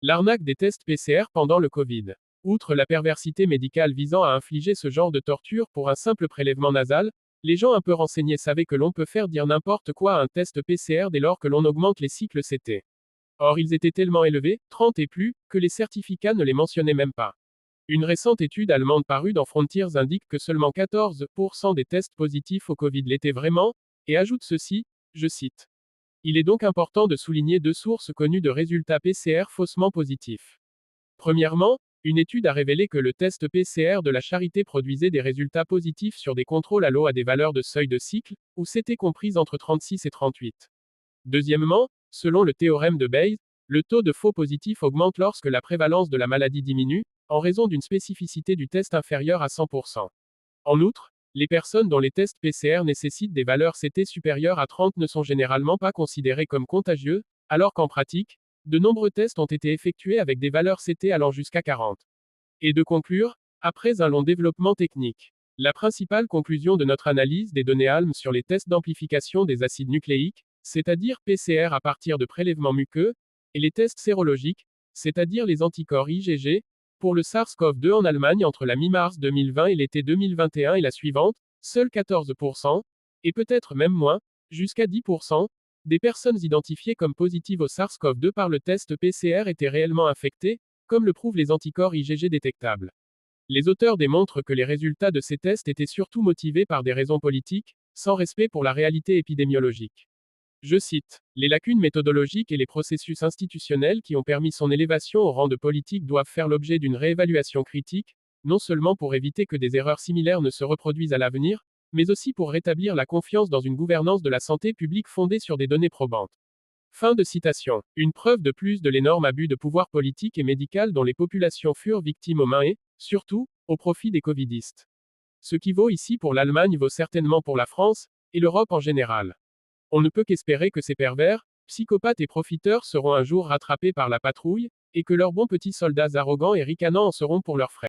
L'arnaque des tests PCR pendant le Covid. Outre la perversité médicale visant à infliger ce genre de torture pour un simple prélèvement nasal, les gens un peu renseignés savaient que l'on peut faire dire n'importe quoi à un test PCR dès lors que l'on augmente les cycles CT. Or ils étaient tellement élevés, 30 et plus, que les certificats ne les mentionnaient même pas. Une récente étude allemande parue dans Frontiers indique que seulement 14% des tests positifs au Covid l'étaient vraiment, et ajoute ceci, je cite. Il est donc important de souligner deux sources connues de résultats PCR faussement positifs. Premièrement, une étude a révélé que le test PCR de la Charité produisait des résultats positifs sur des contrôles à l'eau à des valeurs de seuil de cycle, où c'était comprises entre 36 et 38. Deuxièmement, selon le théorème de Bayes, le taux de faux positifs augmente lorsque la prévalence de la maladie diminue, en raison d'une spécificité du test inférieure à 100%. En outre, les personnes dont les tests PCR nécessitent des valeurs CT supérieures à 30 ne sont généralement pas considérées comme contagieux, alors qu'en pratique, de nombreux tests ont été effectués avec des valeurs CT allant jusqu'à 40. Et de conclure, après un long développement technique. La principale conclusion de notre analyse des données ALM sur les tests d'amplification des acides nucléiques, c'est-à-dire PCR à partir de prélèvements muqueux, et les tests sérologiques, c'est-à-dire les anticorps IgG, pour le SARS-CoV-2 en Allemagne entre la mi-mars 2020 et l'été 2021 et la suivante, seuls 14%, et peut-être même moins, jusqu'à 10%, des personnes identifiées comme positives au SARS-CoV-2 par le test PCR étaient réellement infectées, comme le prouvent les anticorps IgG détectables. Les auteurs démontrent que les résultats de ces tests étaient surtout motivés par des raisons politiques, sans respect pour la réalité épidémiologique. Je cite, les lacunes méthodologiques et les processus institutionnels qui ont permis son élévation au rang de politique doivent faire l'objet d'une réévaluation critique, non seulement pour éviter que des erreurs similaires ne se reproduisent à l'avenir, mais aussi pour rétablir la confiance dans une gouvernance de la santé publique fondée sur des données probantes. Fin de citation. Une preuve de plus de l'énorme abus de pouvoir politique et médical dont les populations furent victimes aux mains et, surtout, au profit des covidistes. Ce qui vaut ici pour l'Allemagne vaut certainement pour la France, et l'Europe en général. On ne peut qu'espérer que ces pervers, psychopathes et profiteurs seront un jour rattrapés par la patrouille, et que leurs bons petits soldats arrogants et ricanants en seront pour leurs frais.